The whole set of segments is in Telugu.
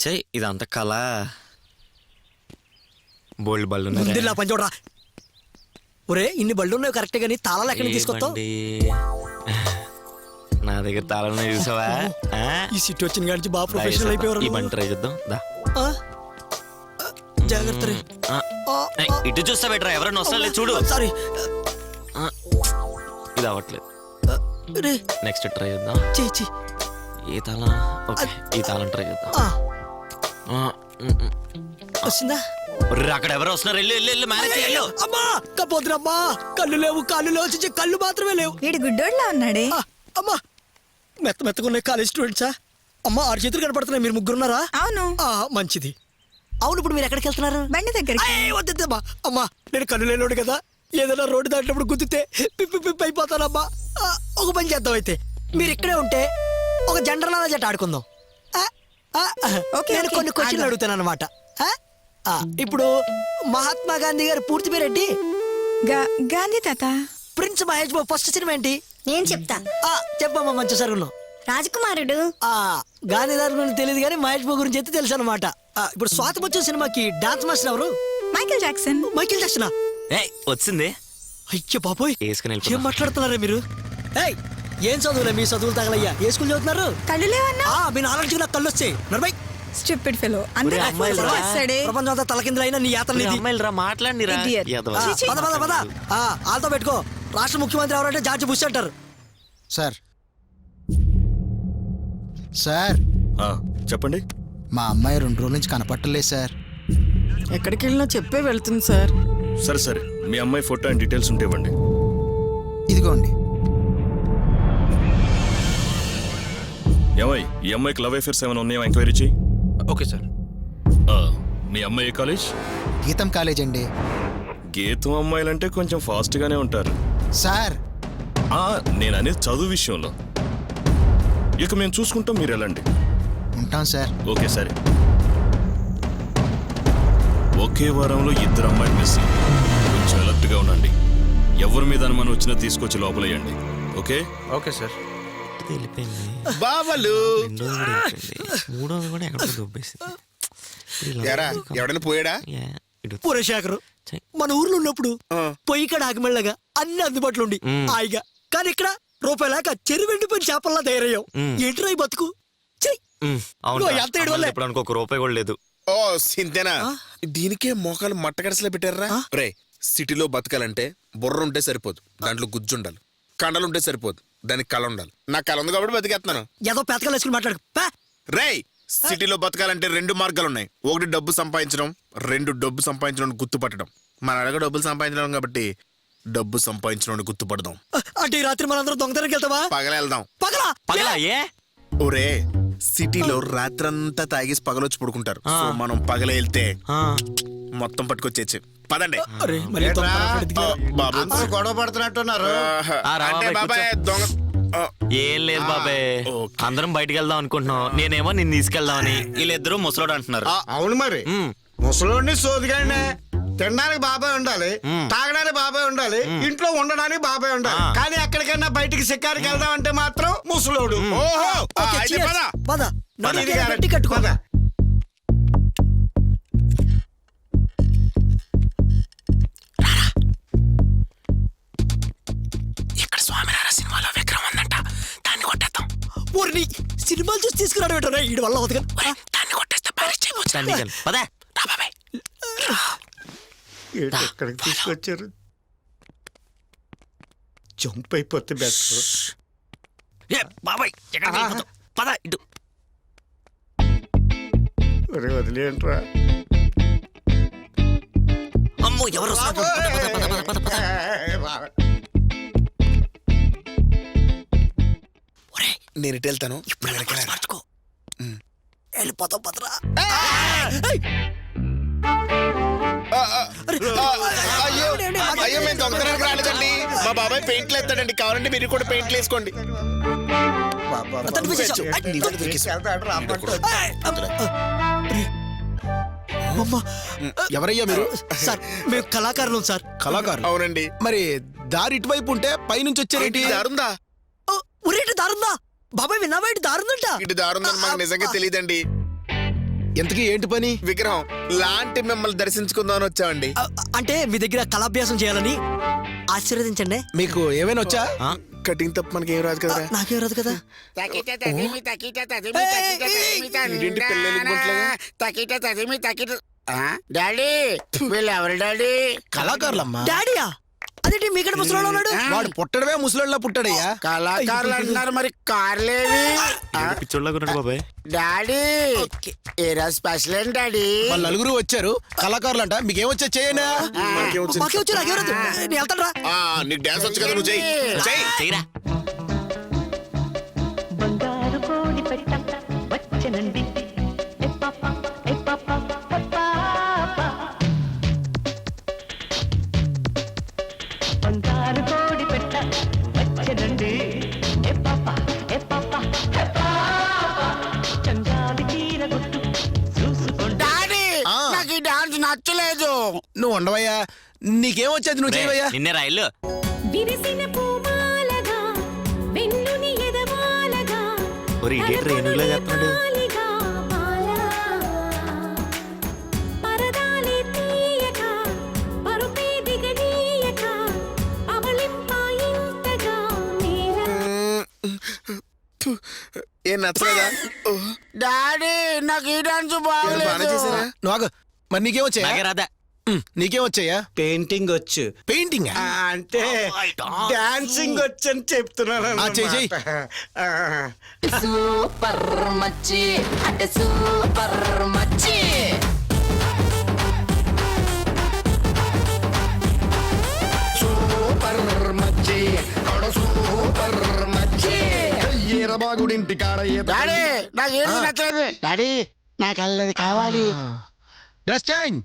చెయ్ ఇదంతా కళ. బోల్డ్ బళ్ళు ముందులా పని చూడరా. ఒరే ఇన్ని బళ్ళు ఉన్నాయి కరెక్టే కానీ తాళాలు ఎక్కడి నుంచి తీసుకొస్తావు? నా దగ్గర తాళం చూసావా? ఈ సిటీ వచ్చిన కాడి నుంచి బాగా ప్రొఫెషనల్ అయిపోయారు. ఈ బండి ట్రై చేద్దాం దా. జాగ్రత్త రే. ఇటు చూస్తా బెటరా, ఎవరైనా వస్తా చూడు. సారీ ఇది అవ్వట్లేదు. నెక్స్ట్ ట్రై చేద్దాం. చేయి ఈ తాళం ఓకే, ఈ తాళం ట్రై చేద్దాం. వచ్చిందా? అక్కడ ఎవరో వస్తున్నారు, వెళ్ళు వెళ్ళు వెళ్ళు మేనేజ్ చెయ్యు. అమ్మా కపోతురమ్మా, కళ్ళు లేవు కాళ్ళు లేవు, వచ్చి కళ్ళు మాత్రమే లేవు. వీడు గుడ్డోడ్లా ఉన్నాడే. అమ్మా మెత్త మెత్తకున్నాయి కాలేజ్ స్టూడెంట్సా? అమ్మా 6 చేతులు కనపడుతున్నాయి, మీరు ముగ్గురున్నారా? అవును. మంచిది. అవును ఇప్పుడు మీరు ఎక్కడికి వెళ్తున్నారు? బండి దగ్గరికి. వద్దమ్మా, అమ్మా నేను కళ్ళు లేనోడు కదా, ఏదైనా రోడ్డు దాటినప్పుడు గుద్దితే పిప్పి పిప్పి అయిపోతానమ్మా. ఒక పని చేద్దాం అయితే, మీరు ఇక్కడే ఉంటే ఒక జండర్లాల జట్ట ఆడుకుందాం. నేను కొన్ని క్వశ్చన్లు అడుగుతాను అనమాట. ఇప్పుడు మహాత్మా గాంధీ గారు పూర్తి పేరేంటి? గాంధీ తాత. Prince Mahesh Babu first cinema ఏంటి? నేను చెప్తా. చెప్పమ్మా మంచి సరుగున్నావు. రాజకుమారుడు. గాంధీదారు గురించి తెలియదు కానీ మహేష్ బాబు గురించి అయితే తెలుసు అనమాట. ఇప్పుడు స్వాతం వచ్చిన సినిమాకి డాన్స్ మాస్టర్ ఎవరు? Michael Jackson. మైకేల్ జాక్సనా? వచ్చింది. అయ్యో బాబోయ్, వేసుకుని ఏం మాట్లాడుతున్నారా మీరు? ఏం చదువులే మీ చదువులు తగలయ్యా, ఏ స్కూల్ చదువుతున్నారు? కళ్ళు లేవన్నా? మీ నాలుగు నాకు కళ్ళు వచ్చాయి. నర్మై స్టూపిడ్ ఫెలో. ప్రపంచం అంతా తలకిందులైనా నీ యాత్ర మాట్లాడిరా. వాళ్ళతో పెట్టుకో. రాష్ట్ర ముఖ్యమంత్రి ఎవరంటే జార్జి బుష్ అంటారు. సార్ సార్ చెప్పండి. మా అమ్మాయి 2 రోజుల నుంచి కనపట్టలేదు సార్. ఎక్కడికి వెళ్ళినా చెప్పే వెళ్తుంది సార్. సరే సరే, మీ అమ్మాయి ఫోటో అండ్ డీటెయిల్స్ ఉంటే ఇవ్వండి. ఇదిగోండి. ఏమై ఈ అమ్మాయికి లవ్ అఫేర్స్ ఏమైనా ఉన్నాయో ఎంక్వైరీ చెయ్యి. Okay sir. మీ అమ్మాయి ఏ కాలేజ్? గీతం కాలేజ్ అండి. గీతం అమ్మాయిలంటే కొంచెం ఫాస్ట్ గానే ఉంటారు సార్. నేను అనేది చదువు విషయంలో. ఇక మేము చూసుకుంటాం, మీరు వెళ్ళండి. ఉంటాం సార్. ఓకే సరే. ఒకే వారంలో 2 అమ్మాయిలు మిస్సింగ్. కొంచెం అలర్ట్ గా ఉండండి. ఎవరి మీద అనుమానం వచ్చినా తీసుకొచ్చి లోపలేయండి. Okay okay sir. బావలు మూడోది కూడా ఎక్కడ దొబ్బేసింది. ఎవడైనా పోయాడా? పురశేఖరు మన ఊర్లో ఉన్నప్పుడు పొయ్యి కాడ ఆగమెళ్ళగా అన్ని అందుబాటులో ఉండి హాయిగా, కానీ ఇక్కడ రూపాయి లేక చెరువు ఎండిపోయిన చేపల్లా తయారయ్యావు. ఏంటి రాయి బతుకు? ఒక రూపాయి కూడా లేదు. ఓ సింతేనా? దీనికే మోకాలు మట్టగడసలే పెట్టారా? రే, సిటీలో బతకాలంటే బుర్ర ఉంటే సరిపోదు, దాంట్లో గుజ్జుండాలి. కండలు ఉంటే సరిపోదు, దానికి కళ ఉండాలి. నాకు కళ ఉంది కాబట్టి బతికేస్తున్నాను. ఏదో పెతకాలు వేసుకుని మాట్లాడు. రే, సిటీలో బతకాలంటే 2 మార్గాలు ఉన్నాయి. ఒకటి డబ్బు సంపాదించడం, 2 డబ్బు సంపాదించడం గుర్తుపట్టడం. మన అడగ డబ్బులు సంపాదించడం కాబట్టి డబ్బు సంపాదించడం గుర్తుపడదాం. అంటే ఈ రాత్రి మనందరం దొంగతనానికి వెళ్తావా? పగల వెళ్దాం. పగలా? ఒరే, సిటీలో రాత్రంతా తాగేసి పగలొచ్చి పడుకుంటారు. సో మనం పగలే వెళ్తే మొత్తం పట్టుకొచ్చేచ్చు. పదండి. గొడవ పడుతున్నట్టున్నారు. అంటే బాబాయ్ దొంగ ఏం లేదు బాబాయ్, అందరం బయటికి వెళ్దాం అనుకుంటున్నాం. నేనేమో నిన్ను తీసుకెళ్దామని, వీళ్ళిద్దరూ ముసలోడు అంటున్నారు. అవును మరి, ముసలోడిని సోదిగానే. తినడానికి బాబాయ్ ఉండాలి, తాగడానికి బాబాయ్ ఉండాలి, ఇంట్లో ఉండడానికి బాబాయ్ ఉండాలి. కానీ ఎక్కడికైనా బయటికి షికారికి వెళ్దాం అంటే మాత్రం ముసలోడు. ఇక్కడ స్వామినారా సినిమాలో విక్రమ్ ఉందంట, దాన్ని కొట్టేద్దాం. ఊరిని సినిమాలు చూసి తీసుకురాడు పెట్టరా, వీడి వల్ల అవుతుంది. దాన్ని కొట్టేస్తే పదే బాబాయ్. ఎక్కడికి తీసుకొచ్చారు? జంప్ అయిపోతే బెటర్. బాబాయ్ పద ఇటు. వదిలేంట్రా. అమ్మో ఎవరు? నేను ఇటు వెళ్తాను. మార్చుకో, వెళ్ళిపోతాం పదరా. అయ్యో మేము దొంగతనానికి రాలేదండి. మా బాబాయ్ పెయింట్లు ఎత్తాడండి, కావాలంటే మీరు కూడా పెయింట్లు వేసుకోండి. ఎవరయ్యా మీరు? సార్ మేము కళాకారులు సార్. కళాకారులు? అవునండి. మరి దారి ఇటువైపు ఉంటే పైనుంచి వచ్చారేంటి? దారుందా? దారుందా? బాబాయ్ విన్నావా? ఇటు దారుందంట. ఇటు దారుందని మాకు నిజంగా తెలియదండి. ఎంతకీ ఏంటి పని? విగ్రహం లాంటి మిమ్మల్ని దర్శించుకుందామని వచ్చామండి. అంటే మీ దగ్గర కళాభ్యాసం చేయాలని ఆశీర్వదించండి. మీకు ఏమైనా వచ్చా? కటింగ్ తప్ప మనకి ఏం రాదు కదా. నాకేం రాదు కదా. ఇదేంటి పిల్లలకి గుంటలుగా? డాడీ వీళ్ళు ఎవరు డాడీ? కళాకారులమ్మా. డాడీయా? అదేంటి మీకంటే ముసలోడు ఉన్నాడు? వాడు పుట్టడమే ముసలోళ్ళ పుట్టాడయ్యా. కళాకారులు అంటున్నారు మరి కార్లేవి? పిచ్చోళ్ళగా ఉన్నాడు బాబాయ్. డాడీ ఏరా స్పెషల్ ఏంటి డాడీ? వాళ్ళు నలుగురు వచ్చారు కళాకారులు అంట. మీకేమొచ్చా చేయనా? మాకే వచ్చి నాకేం రాదు. నేను వెళ్తాను రా. నీకు డాన్స్ వచ్చు కదా, నువ్వు చెయ్యి. చెయ్యరా. బంగారు కోడి పెట్ట వచ్చనండి ఏ పాప ఏ పాప ఏ పాప బంగారు కోడి పెట్ట వచ్చనండి ఏ పాప ఏ పాప ఏ పాప చంగావి తీర గుట్టు చూసుకోండి. డాడీ నాకు ఈ డాన్స్ నచ్చలేదు. నువ్వు ఉండవయ్యా. నీకేమొచ్చేది నువ్వు చేయవయ్యా. నిన్నే రైలు. విరిసిన పూమాలగా వెన్నుని ఎదవాలగా ఒరే ఇదేంట్రా ఏనుగులా చేస్తున్నాడు. మాలిగా మాలా పరదాలే తీయక పరుపే దిగనీయక అవలింపాయింతగా నేల ఏం నచ్చలేదా? డాడీ నాకు ఈ డాన్స్ బాగానే బాగలేదు. చేశారా? నువ్వు ఆగు. మరి నీకేమొచ్చాయా? నాకే రాదా. నీకేమొచ్చాయా? పెయింటింగ్ వచ్చు. పెయింటింగ్. అంటే డాన్సింగ్ వచ్చని చెప్తున్నాను. చెయ్యి. సూపర్ మచ్చి అంటే సూపర్ మచ్చి సూపర్ మచ్చి సూపర్ మచ్చి ఈరబాగుడింటి కాడ డాడీ నాకు ఏది నచ్చలేదు. డాడీ నాకు అల్లది కావాలి. Dress change.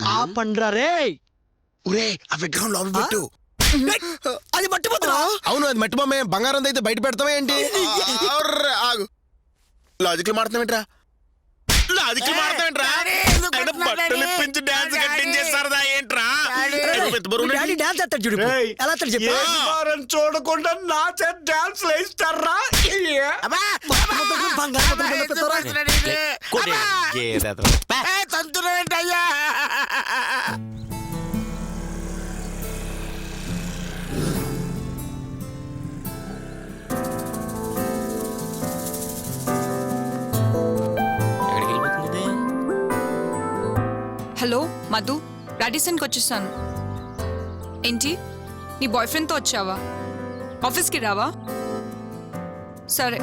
ఆ పండ్రా రే. ఒరే ఆ విగ్రహం లోపల పెట్టు. అది మట్టిపోతున్నా. అవును, అది మట్టి బొమ్మే. బంగారం అయితే బయట పెడతావా ఏంటి? ఆగు. లాజిక్లు మాడుతున్నావేంట్రా? లాజిక్లు మాడుతున్నావేంట్రా? ఆయన బట్టలు ఇప్పించి డాన్స్ కట్టించేస్తారదా ఏంట్రా? పెద్ద బరువు డాడీ డాన్స్ చేస్తాడు చూడు. ఏయ్. ఎలా చేస్తాడు చెప్పు. చూడకుండా నా చేత డాన్స్ వేస్తారా? బంగారం మొత్తం పెడతారా? తంతురేంటయ్యా? ఎక్కడికి వెళ్ళిపోతుంది? హలో మధు, రాడిసన్కి వచ్చేసాను. ఏంటి నీ బాయ్ ఫ్రెండ్తో వచ్చావా? ఆఫీస్కి రావా? సరే.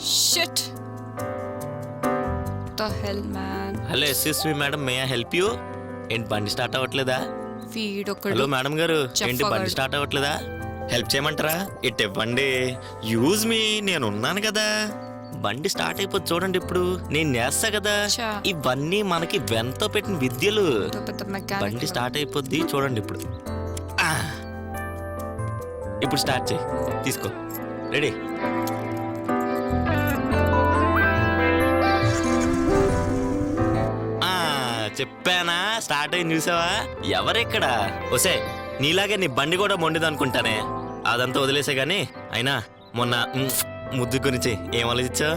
Shit the hell man. Hello ఎస్ఎస్ me madam, may I help you? ఏంటి బండి స్టార్ట్ అవ్వట్లేదా? వీడొకడు. హలో మేడం గారు, ఏంటి చెప్పగాడు. బండి స్టార్ట్ అవ్వట్లేదా? హెల్ప్ చేయమంటారా? ఇట్ ఇవ్వండి. యూజ్ మీ, నేను ఉన్నాను కదా. బండి స్టార్ట్ అయిపోతుంది చూడండి. ఇప్పుడు నేను చేస్తా కదా. చా. ఇవన్నీ మనకి వెంతో పెట్టిన విద్యలు. పెద్ద మెకానిక్. బండి స్టార్ట్ అయిపోద్ది చూడండి ఇప్పుడు. ఆ. ఇప్పుడు స్టార్ట్ చేయి. తీసుకో. రెడీ? చెప్పానా స్టార్ట్ అయింది చూసావా? ఎవరెక్కడ ఒసే నీలాగే నీ బండి కూడా మొండిది అనుకుంటానే. అదంతా వదిలేసే గాని అయినా మొన్న ముద్దు గురించి ఏం ఆలోచించా?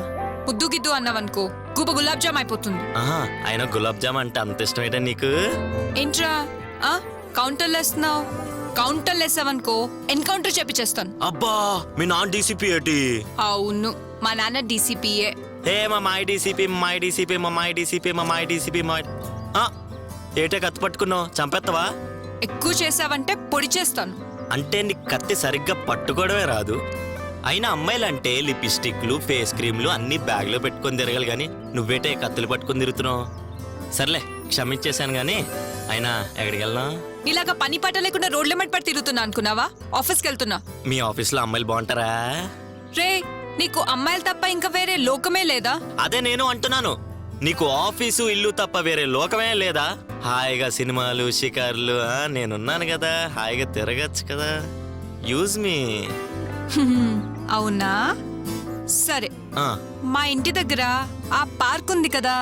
ముద్దు గిద్దు అన్నావనుకో గుబ గులాబ్ జామ్ అయిపోతుంది. ఆహా, అయినా గులాబ్ జామ్ అంటే అంత ఇష్టమేటా నీకు? ఏంట్రా కౌంటర్లు వేస్తున్నావు? కౌంటర్లు వేసావనుకో ఎన్కౌంటర్ చేపిచేస్తాను. అబ్బా, మీ నాన్ డీసీపీ ఏంటి? అవును, మా నాన్న డీసీపీఏ. ఏ మా మాయ డీసీపీ, మాయ డీసీపీ, మా మాయ డీసీపీ, మా మాయ డీసీపీ, మా ఏటే కత్తి పట్టుకున్నావు? చంపేస్తావా? ఎక్కువ చేసావంటే పొడి చేస్తాను. అంటే నీకు కత్తి సరిగ్గా పట్టుకోవడమే రాదు. అయినా అమ్మాయిలంటే లిప్స్టిక్లు, ఫేస్ క్రీమ్లు అన్ని బ్యాగ్లో పెట్టుకొని తిరగాలి కానీ నువ్వేటే కత్తులు పట్టుకొని తిరుగుతున్నావు. సర్లే, క్షమించేశాను కానీ అయినా ఎక్కడికి వెళ్ళినా? ఇలాగా పని పాట లేకుండా రోడ్ల మట్టి పడి తిరుగుతున్నా అనుకున్నావా? ఆఫీస్కి వెళ్తున్నా. మీ ఆఫీస్లో అమ్మాయిలు బాగుంటారా? రే, నీకు అమ్మాయిలు తప్ప ఇంకా వేరే లోకమే లేదా? అదే నేను అంటున్నాను, నీకు ఆఫీసు ఇల్లు తప్ప వేరే లోకమే లేదా? హాయిగా సినిమాలు, షికార్లు, నేనున్నాను కదా, హాయిగా తిరగచ్చు కదా. యూజ్ మీ. అవునా? సరే, మా ఇంటి దగ్గర ఆ పార్క్ ఉంది కదా,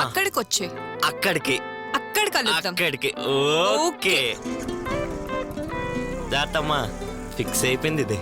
అక్కడికి వచ్చే. అక్కడికి కలుద్దాం. అక్కడికి ఓకే. జాతమ్మా, ఫిక్స్ అయిపోయింది ఇది.